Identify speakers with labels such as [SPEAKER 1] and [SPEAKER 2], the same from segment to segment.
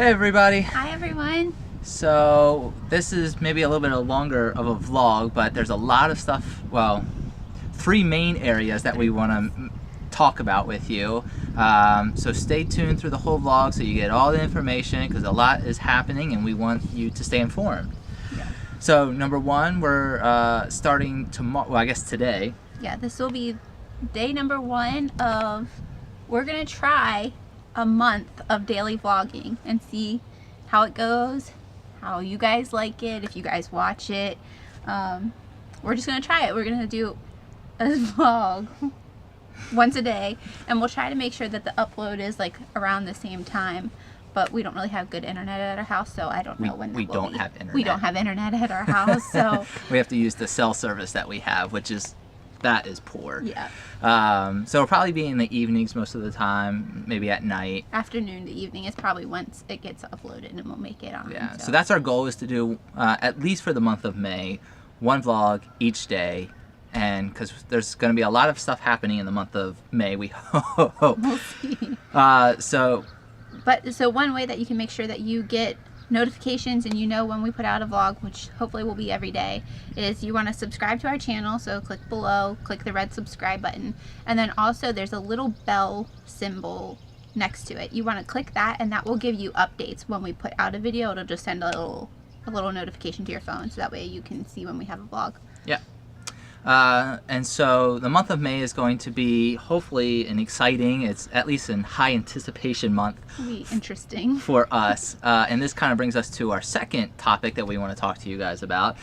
[SPEAKER 1] Hey everybody!
[SPEAKER 2] Hi everyone!
[SPEAKER 1] So this is maybe a little bit longer of a vlog, but there's a lot of stuff, well, three main areas that we want to talk about with you. So stay tuned through the whole vlog so you get all the information, because a lot is happening and we want you to stay informed.
[SPEAKER 2] Yeah.
[SPEAKER 1] So number one, we're starting tomorrow, well I guess today.
[SPEAKER 2] Yeah, this will be day number 1 of, we're going to try a month of daily vlogging and see how it goes, how you guys like it, if you guys watch it. We're just going to try it. We're going to do a vlog once a day, and we'll try to make sure that the upload is like around the same time. But we don't really have good internet at our house, so I don't know when
[SPEAKER 1] we don't have internet.
[SPEAKER 2] We don't have internet at our house, so
[SPEAKER 1] we have to use the cell service that we have, which is poor.
[SPEAKER 2] Yeah.
[SPEAKER 1] So it'll probably be in the evenings most of the time, maybe at night.
[SPEAKER 2] Afternoon to evening is probably once it gets uploaded, and we'll make it on.
[SPEAKER 1] Yeah. So that's our goal, is to do at least for the month of May, one vlog each day, and because there's going to be a lot of stuff happening in the month of May, we hope.
[SPEAKER 2] We'll see.
[SPEAKER 1] So
[SPEAKER 2] one way that you can make sure that you get notifications and you know when we put out a vlog, which hopefully will be every day, is you want to subscribe to our channel. So click below, click the red subscribe button, and then also there's a little bell symbol next to it. You want to click that, and that will give you updates when we put out a video. It'll just send a little notification to your phone, so that way you can see when we have a vlog.
[SPEAKER 1] Yeah. And so the month of May is going to be hopefully an exciting, it's at least in high anticipation month.
[SPEAKER 2] It'll be interesting
[SPEAKER 1] For us. And this kind of brings us to our second topic that we want to talk to you guys about.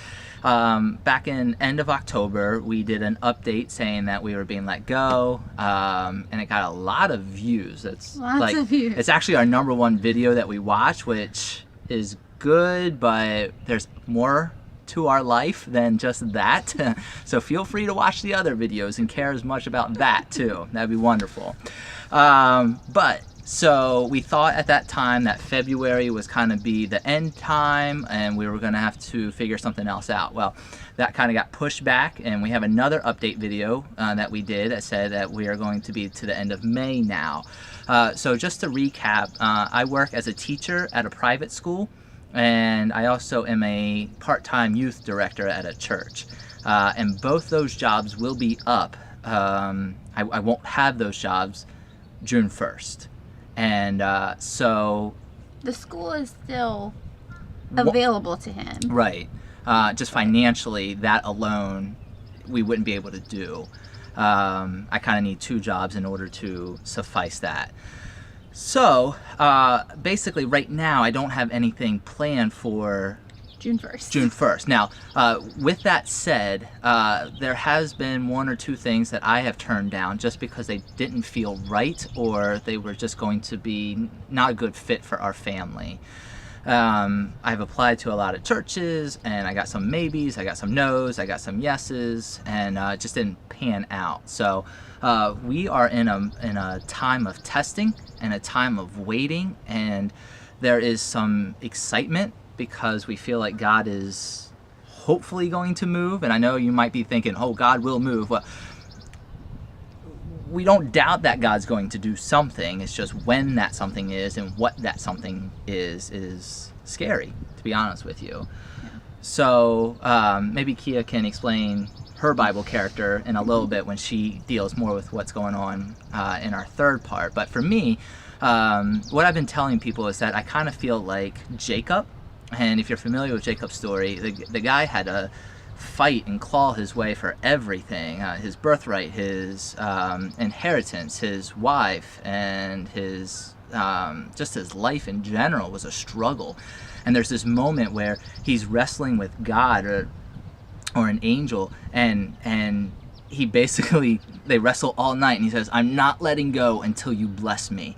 [SPEAKER 1] Back in end of October, we did an update saying that we were being let go, and it got a lot of views.
[SPEAKER 2] Lots of views.
[SPEAKER 1] It's actually our #1 video that we watch, which is good, but there's more to our life than just that. So feel free to watch the other videos and care as much about that too. That'd be wonderful. So we thought at that time that February was kind of be the end time, and we were going to have to figure something else out. Well, that kind of got pushed back, and we have another update video that we did that said that we are going to be to the end of May now. So just to recap, I work as a teacher at a private school, and I also am a part-time youth director at a church. And both those jobs will be up. I won't have those jobs June 1st. And so
[SPEAKER 2] the school is still available to him.
[SPEAKER 1] Right. Just financially, that alone, we wouldn't be able to do. I kind of need 2 jobs in order to suffice that. So basically right now I don't have anything planned for
[SPEAKER 2] June 1st.
[SPEAKER 1] June 1st. Now, with that said, there has been 1 or 2 things that I have turned down just because they didn't feel right, or they were just going to be not a good fit for our family. I've applied to a lot of churches, and I got some maybes, I got some no's, I got some yeses, and it just didn't pan out. So we are in a time of testing and a time of waiting, and there is some excitement because we feel like God is hopefully going to move. And I know you might be thinking, oh, God will move. Well, we don't doubt that God's going to do something. It's just when that something is and what that something is scary, to be honest with you. Yeah. So maybe Kia can explain her Bible character in a little bit when she deals more with what's going on in our third part. But for me, what I've been telling people is that I kind of feel like Jacob. And if you're familiar with Jacob's story, the guy had to fight and claw his way for everything. His birthright, his inheritance, his wife, and his just his life in general was a struggle. And there's this moment where he's wrestling with God or an angel, and he basically, they wrestle all night, and he says, I'm not letting go until you bless me.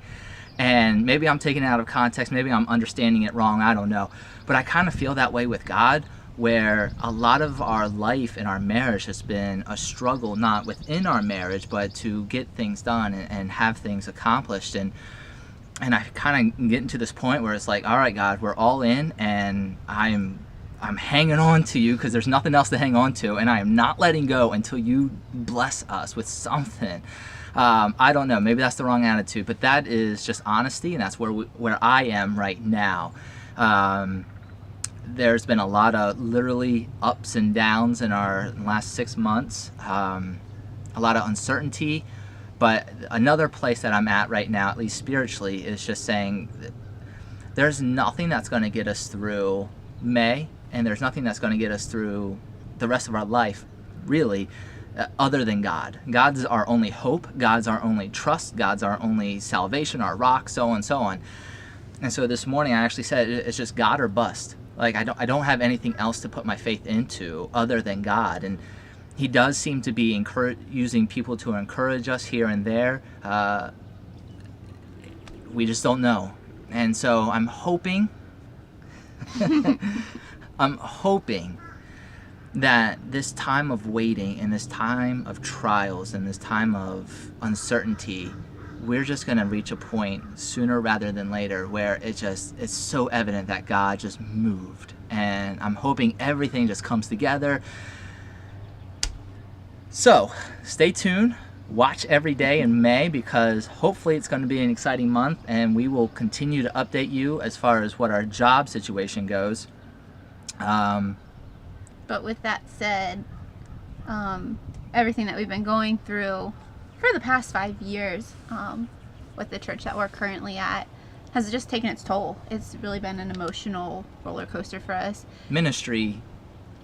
[SPEAKER 1] And maybe I'm taking it out of context, maybe I'm understanding it wrong, I don't know. But I kind of feel that way with God, where a lot of our life in our marriage has been a struggle, not within our marriage, but to get things done and have things accomplished. And I kind of get to this point where it's like, all right, God, we're all in, and I'm hanging on to you because there's nothing else to hang on to, and I am not letting go until you bless us with something. I don't know. Maybe that's the wrong attitude, but that is just honesty, and that's where I am right now. There's been a lot of literally ups and downs in our last 6 months, a lot of uncertainty, but another place that I'm at right now, at least spiritually, is just saying that there's nothing that's going to get us through May, and there's nothing that's going to get us through the rest of our life, really, other than God. God's our only hope. God's our only trust. God's our only salvation, our rock, so on and so on. And so this morning I actually said it's just God or bust. Like I don't have anything else to put my faith into other than God. And he does seem to be using people to encourage us here and there. We just don't know. And so I'm hoping that this time of waiting and this time of trials and this time of uncertainty, we're just going to reach a point sooner rather than later where it's so evident that God just moved. And I'm hoping everything just comes together. So stay tuned. Watch every day in May, because hopefully it's going to be an exciting month, and we will continue to update you as far as what our job situation goes.
[SPEAKER 2] But with that said, everything that we've been going through for the past 5 years with the church that we're currently at has just taken its toll. It's really been an emotional roller coaster for us.
[SPEAKER 1] Ministry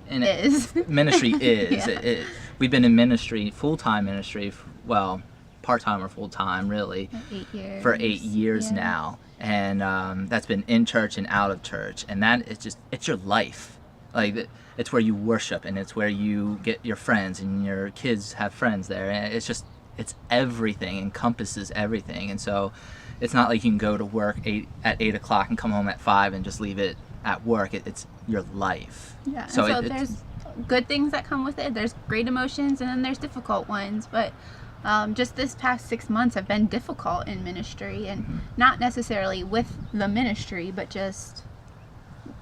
[SPEAKER 2] is.
[SPEAKER 1] Ministry is.
[SPEAKER 2] Yeah.
[SPEAKER 1] We've been in ministry, full-time ministry, well, part-time or full-time, really,
[SPEAKER 2] 8 years.
[SPEAKER 1] for 8 years
[SPEAKER 2] Yeah.
[SPEAKER 1] now. And that's been in church and out of church. And that is just, it's your life. Like, it's where you worship, and it's where you get your friends, and your kids have friends there. And it's just, it's everything, encompasses everything. And so it's not like you can go to work at 8 o'clock and come home at 5 and just leave it at work. It's your life.
[SPEAKER 2] Yeah,
[SPEAKER 1] So,
[SPEAKER 2] so there's good things that come with it. There's great emotions, and then there's difficult ones. But just this past 6 months have been difficult in ministry, and not necessarily with the ministry, but just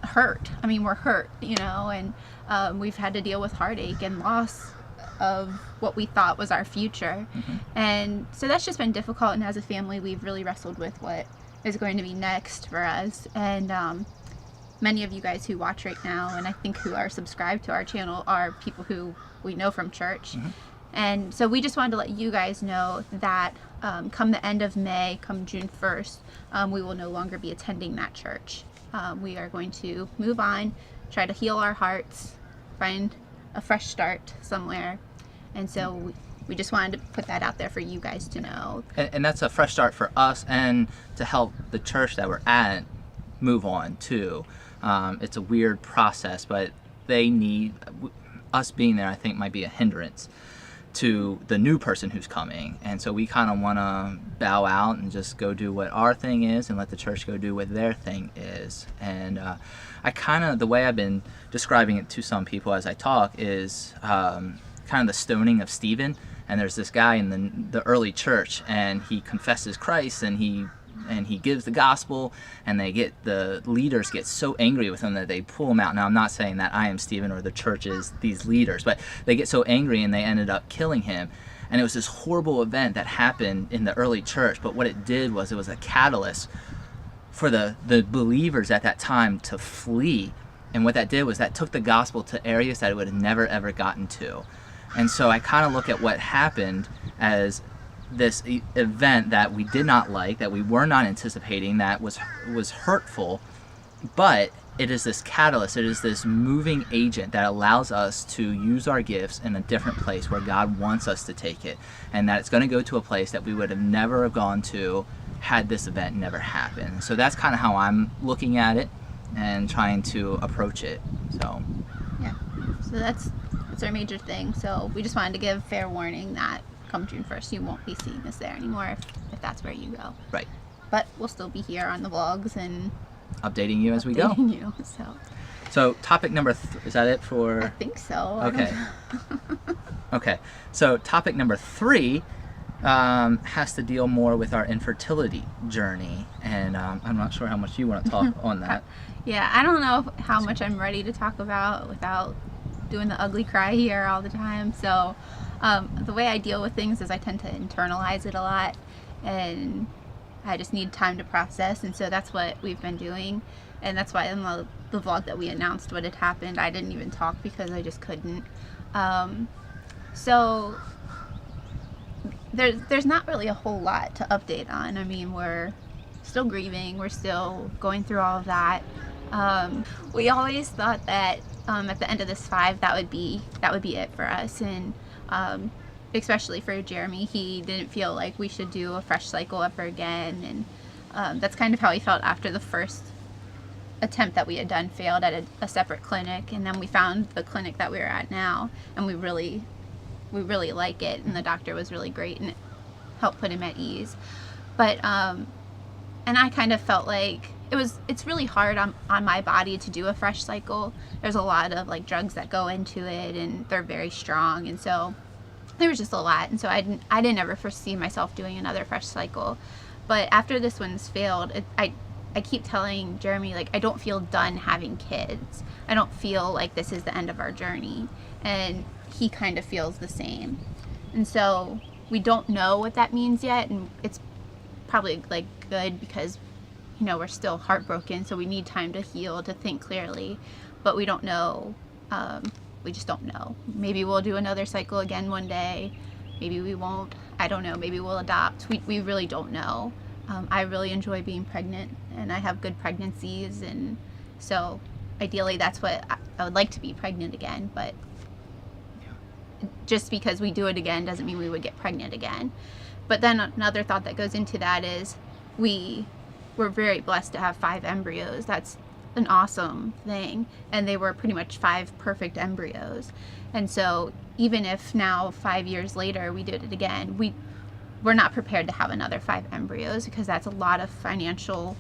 [SPEAKER 2] hurt. I mean, we're hurt, and we've had to deal with heartache and loss of what we thought was our future. And so that's just been difficult, and as a family we've really wrestled with what is going to be next for us. And many of you guys who watch right now, and I think who are subscribed to our channel, are people who we know from church. And so we just wanted to let you guys know that come the end of May, come June 1st, we will no longer be attending that church. We are going to move on, try to heal our hearts, find a fresh start somewhere. And so we just wanted to put that out there for you guys to know.
[SPEAKER 1] And that's a fresh start for us, and to help the church that we're at move on too. It's a weird process, but they need us being there. I think might be a hindrance to the new person who's coming, and so we kind of want to bow out and just go do what our thing is, and let the church go do what their thing is. And the way I've been describing it to some people as I talk is kind of the stoning of Stephen. And there's this guy in the early church, and he confesses Christ, and he gives the gospel, and the leaders get so angry with him that they pull him out. Now, I'm not saying that I am Stephen or the church is these leaders, but they get so angry and they ended up killing him. And it was this horrible event that happened in the early church, but what it did was it was a catalyst for the believers at that time to flee. And what that did was that took the gospel to areas that it would have never ever gotten to. And so I kind of look at what happened as this event that we did not like, that we were not anticipating, that was hurtful, but it is this catalyst, it is this moving agent that allows us to use our gifts in a different place where God wants us to take it, and that it's going to go to a place that we would have never gone to had this event never happened. So that's kind of how I'm looking at it and trying to approach it. So
[SPEAKER 2] yeah, so that's our major thing. So we just wanted to give fair warning that come June 1st, you won't be seeing us there anymore if that's where you go.
[SPEAKER 1] Right.
[SPEAKER 2] But we'll still be here on the vlogs and
[SPEAKER 1] updating you as we go. So topic number is that it for?
[SPEAKER 2] I think so.
[SPEAKER 1] Okay. Okay. So topic number 3 has to deal more with our infertility journey, and I'm not sure how much you want to talk on that.
[SPEAKER 2] Yeah, I don't know how much I'm ready to talk about without doing the ugly cry here all the time. So the way I deal with things is I tend to internalize it a lot, and I just need time to process. And so that's what we've been doing. And that's why in the vlog that we announced what had happened, I didn't even talk because I just couldn't. So there's not really a whole lot to update on. I mean, we're still grieving. We're still going through all of that. We always thought that at the end of this 5, that would be it for us. And especially for Jeremy, he didn't feel like we should do a fresh cycle ever again. And that's kind of how he felt after the first attempt that we had done failed at a separate clinic. And then we found the clinic that we were at now, and we really like it, and the doctor was really great and it helped put him at ease. But and I kind of felt like it's really hard on my body to do a fresh cycle. There's a lot of like drugs that go into it, and they're very strong, and so there was just a lot. And so I didn't ever foresee myself doing another fresh cycle. But after this one's failed, I keep telling Jeremy, like, I don't feel done having kids. I don't feel like this is the end of our journey. And he kind of feels the same. And so we don't know what that means yet, and it's probably like good because, you know, we're still heartbroken, so we need time to heal, to think clearly. But we don't know. We just don't know. Maybe we'll do another cycle again one day. Maybe we won't. I don't know. Maybe we'll adopt. We really don't know. I really enjoy being pregnant, and I have good pregnancies, and so ideally that's what I would like to be pregnant again. But just because we do it again doesn't mean we would get pregnant again. But then another thought that goes into that is we're very blessed to have 5 embryos. That's an awesome thing, and they were pretty much 5 perfect embryos. And so even if now 5 years later we did it again, we're not prepared to have another 5 embryos, because that's a lot of financial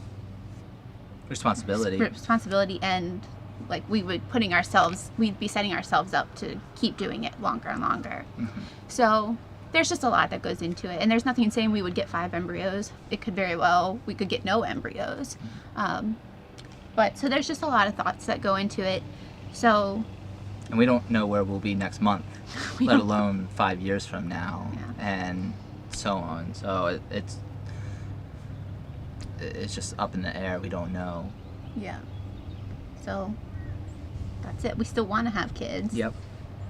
[SPEAKER 2] responsibility, and like we'd be setting ourselves up to keep doing it longer and longer. Mm-hmm. So there's just a lot that goes into it, and there's nothing saying we would get 5 embryos. It could very well, we could get no embryos. But so there's just a lot of thoughts that go into it. So,
[SPEAKER 1] and we don't know where we'll be next month, let alone 5 years from now. Yeah. And so on. So it's just up in the air. We don't know.
[SPEAKER 2] Yeah. So that's it. We still want to have kids.
[SPEAKER 1] Yep.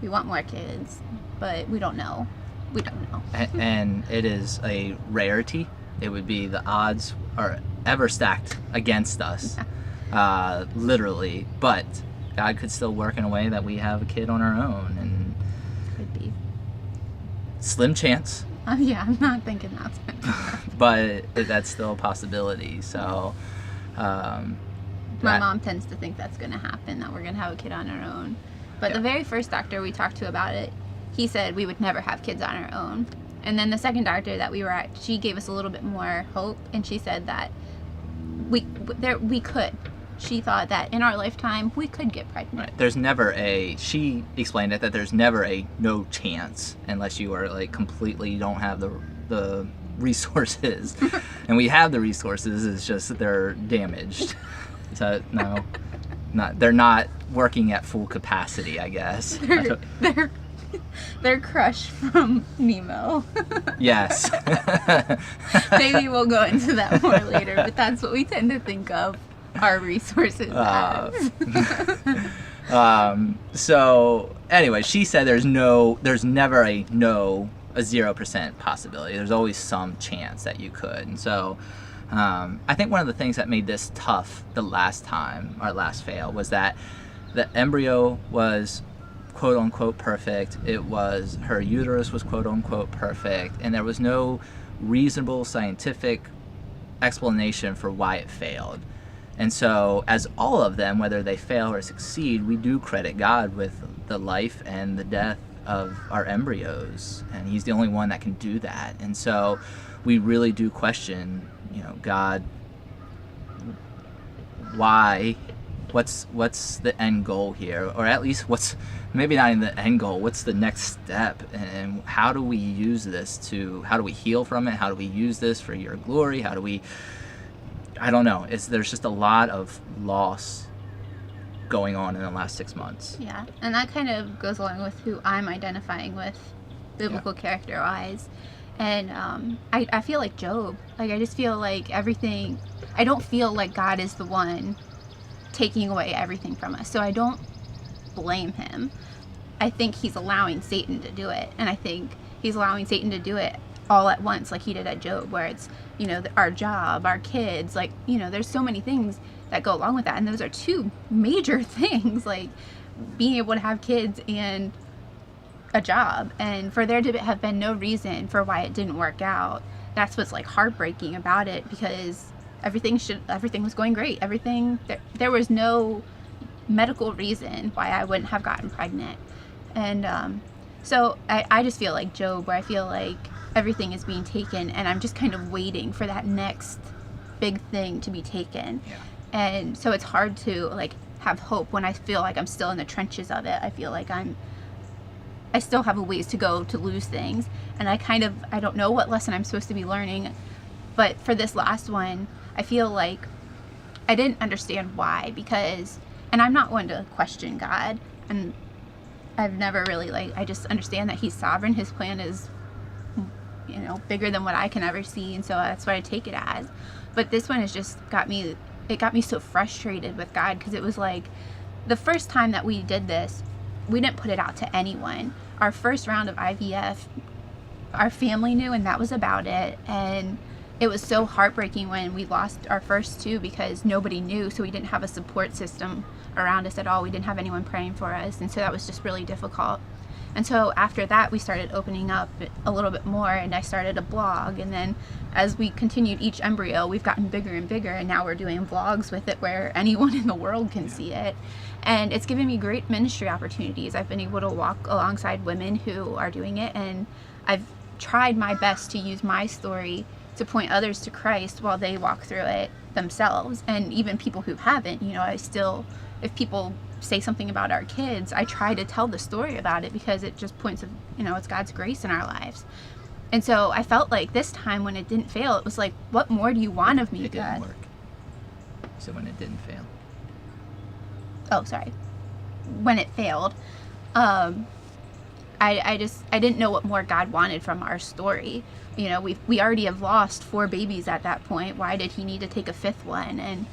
[SPEAKER 2] We want more kids, but we don't know. We don't know.
[SPEAKER 1] And it is a rarity. It would be, the odds are ever stacked against us, literally. But God could still work in a way that we have a kid on our own, and
[SPEAKER 2] could be
[SPEAKER 1] slim chance.
[SPEAKER 2] Yeah, I'm not thinking that's going to happen.
[SPEAKER 1] But that's still a possibility. So
[SPEAKER 2] my mom tends to think that's going to happen, that we're going to have a kid on our own. But the very first doctor we talked to about it, he said we would never have kids on our own. And then the second doctor that we were at, she gave us a little bit more hope, and she said that we could. She thought that in our lifetime we could get pregnant.
[SPEAKER 1] Right. There's never she explained it, that there's never a no chance unless you are like completely, you don't have the resources. And we have the resources, it's just they're damaged. So no, they're not working at full capacity, I guess.
[SPEAKER 2] They're crushed from Nemo.
[SPEAKER 1] Yes.
[SPEAKER 2] Maybe we'll go into that more later, but that's what we tend to think of our resources as.
[SPEAKER 1] So anyway, she said there's never a 0% possibility. There's always some chance that you could. And so I think one of the things that made this tough the last time, our last fail, was that the embryo was quote unquote perfect. Her uterus was quote unquote perfect, and there was no reasonable scientific explanation for why it failed. And so, as all of them, whether they fail or succeed, we do credit God with the life and the death of our embryos, and He's the only one that can do that. And so, we really do question, God, why? What's the end goal here, or at least maybe not in the end goal? What's the next step, and how do we use this how do we heal from it? How do we use this for Your glory? How do we? I don't know. There's just a lot of loss going on in the last 6 months.
[SPEAKER 2] Yeah, and that kind of goes along with who I'm identifying with, biblical character-wise. And I feel like Job. Like, I just feel like everything... I don't feel like God is the one taking away everything from us. So I don't blame him. I think he's allowing Satan to do it. And I think he's allowing Satan to do it all at once, like he did at Job, where it's, you know, our job, our kids, like, you know, there's so many things that go along with that. And those are two major things, like being able to have kids and a job. And for there to have been no reason for why it didn't work out, that's what's like heartbreaking about it, because everything was going great. There was no medical reason why I wouldn't have gotten pregnant. And so I just feel like Job, where I feel like everything is being taken and I'm just kind of waiting for that next big thing to be taken.
[SPEAKER 1] Yeah.
[SPEAKER 2] And so it's hard to like have hope when I feel like I'm still in the trenches of it. I feel like I still have a ways to go to lose things, and I don't know what lesson I'm supposed to be learning. But for this last one, I feel like I didn't understand why, and I'm not one to question God, and I've never really, I just understand that he's sovereign. His plan is, you know, bigger than what I can ever see, and so that's what I take it as. But this one has just got me so frustrated with God, because it was like the first time that we did this, we didn't put it out to anyone. Our first round of IVF, our family knew, and that was about it. And it was so heartbreaking when we lost our first two, because nobody knew, so we didn't have a support system around us at all. We didn't have anyone praying for us, and so that was just really difficult. And so after that, we started opening up a little bit more, and I started a blog. And then as we continued each embryo, we've gotten bigger and bigger, and now we're doing vlogs with it where anyone in the world can see it. And it's given me great ministry opportunities. I've been able to walk alongside women who are doing it, and I've tried my best to use my story to point others to Christ while they walk through it themselves. And even people who haven't, you know, if people say something about our kids, I try to tell the story about it, because it just points of, you know, it's God's grace in our lives. And so I felt like this time when it didn't fail, it was like, what more do you want of me,
[SPEAKER 1] It
[SPEAKER 2] God?
[SPEAKER 1] didn't work. So when it didn't fail.
[SPEAKER 2] Oh, sorry. When it failed, I didn't know what more God wanted from our story. You know, we already have lost 4 babies at that point. Why did he need to take a 5th one? And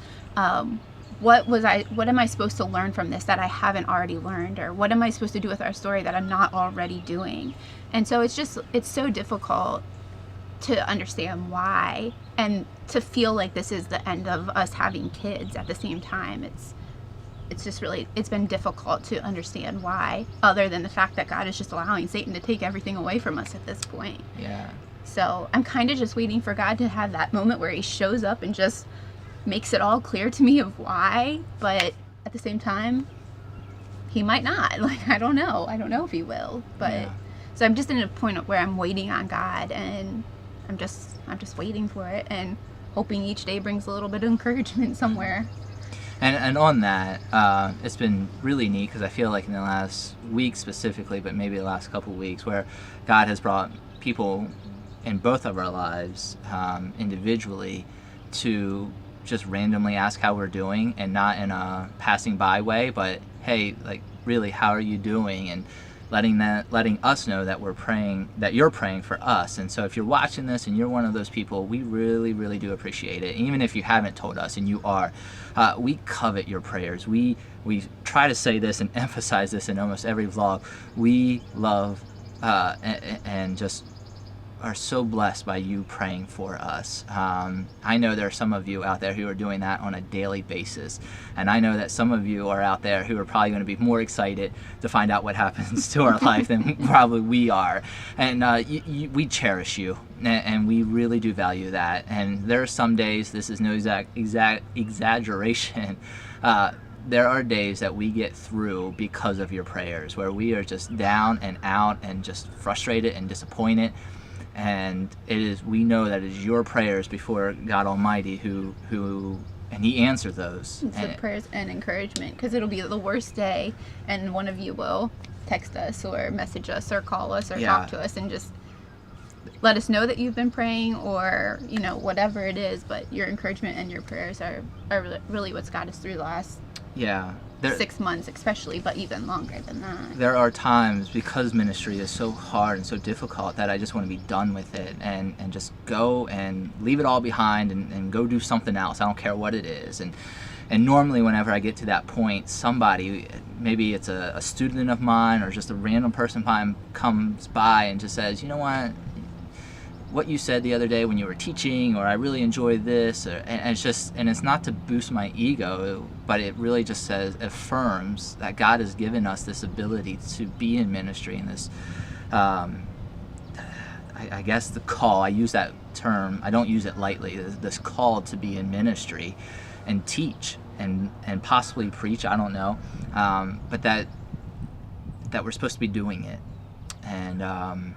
[SPEAKER 2] what am I supposed to learn from this that I haven't already learned? Or what am I supposed to do with our story that I'm not already doing? And so it's so difficult to understand why, and to feel like this is the end of us having kids at the same time. It's just really, it's been difficult to understand why, other than the fact that God is just allowing Satan to take everything away from us at this point.
[SPEAKER 1] Yeah.
[SPEAKER 2] So I'm kind of just waiting for God to have that moment where he shows up and just makes it all clear to me of why. But at the same time, he might not. Like, I don't know if he will. But
[SPEAKER 1] Yeah.
[SPEAKER 2] so I'm just in a point where I'm waiting on God, and I'm just waiting for it, and hoping each day brings a little bit of encouragement somewhere.
[SPEAKER 1] And on that, it's been really neat, because I feel like in the last week specifically, but maybe the last couple of weeks, where God has brought people in both of our lives individually to just randomly ask how we're doing, and not in a passing by way, but hey, like, really, how are you doing? And letting us know that we're praying, that you're praying for us. And so if you're watching this and you're one of those people, we really, really do appreciate it. Even if you haven't told us, and you are, we covet your prayers. We try to say this and emphasize this in almost every vlog. We love and just are so blessed by you praying for us. I know there are some of you out there who are doing that on a daily basis, and I know that some of you are out there who are probably going to be more excited to find out what happens to our life than probably we are. And we cherish you, and we really do value that. And there are some days, this is no exact exaggeration, there are days that we get through because of your prayers, where we are just down and out and just frustrated and disappointed. And we know that it is your prayers before God Almighty who and he answers those.
[SPEAKER 2] It's the prayers and encouragement, because it'll be the worst day, and one of you will text us or message us or call us or talk to us and just let us know that you've been praying, or, you know, whatever it is. But your encouragement and your prayers are really what's got us through the last 6 months especially, but even longer than that.
[SPEAKER 1] There are times, because ministry is so hard and so difficult, that I just want to be done with it and just go and leave it all behind and go do something else. I don't care what it is. And normally whenever I get to that point, somebody, maybe it's a student of mine or just a random person comes by and just says, you know what you said the other day when you were teaching, or I really enjoyed this, and it's not to boost my ego, but it really just affirms that God has given us this ability to be in ministry, and this I guess the call, I use that term, I don't use it lightly, this call to be in ministry and teach and possibly preach, I don't know, but that we're supposed to be doing it. And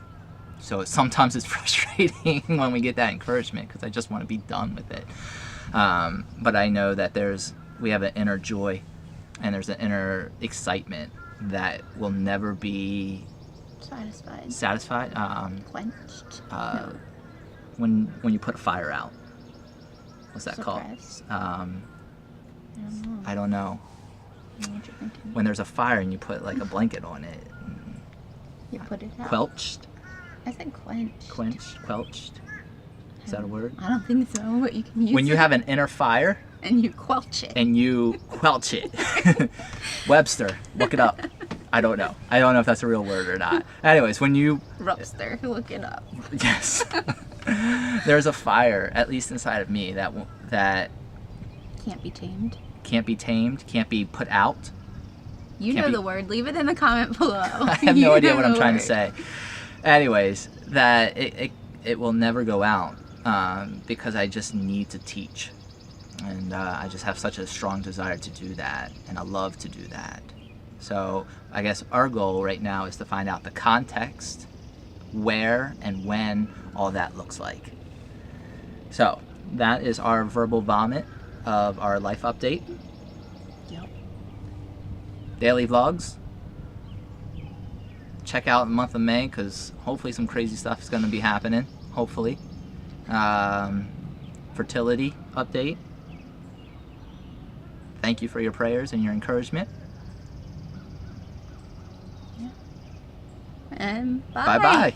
[SPEAKER 1] so sometimes it's frustrating when we get that encouragement, because I just want to be done with it. But I know that we have an inner joy and there's an inner excitement that will never be satisfied.
[SPEAKER 2] Quenched.
[SPEAKER 1] No. When you put a fire out, what's that called? I don't know. When there's a fire and you put like a blanket on it.
[SPEAKER 2] You put it out.
[SPEAKER 1] Quelched.
[SPEAKER 2] I said quenched.
[SPEAKER 1] Quelched. Is that a word?
[SPEAKER 2] I don't think so, but you can use it.
[SPEAKER 1] When you have an inner fire.
[SPEAKER 2] And you quelch it.
[SPEAKER 1] Webster, look it up. I don't know if that's a real word or not. Anyways, when you...
[SPEAKER 2] Rupster, look it up.
[SPEAKER 1] Yes. There's a fire, at least inside of me, that...
[SPEAKER 2] Can't be tamed.
[SPEAKER 1] Can't be put out.
[SPEAKER 2] You know the word. Leave it in the comment below.
[SPEAKER 1] I have no idea what I'm trying to say. Anyways, that it will never go out because I just need to teach. And I just have such a strong desire to do that, and I love to do that. So I guess our goal right now is to find out the context, where and when all that looks like. So that is our verbal vomit of our life update.
[SPEAKER 2] Yep.
[SPEAKER 1] Daily vlogs. Check out the month of May, because hopefully some crazy stuff is going to be happening. Hopefully. Fertility update. Thank you for your prayers and your encouragement.
[SPEAKER 2] Yeah. And
[SPEAKER 1] Bye-bye.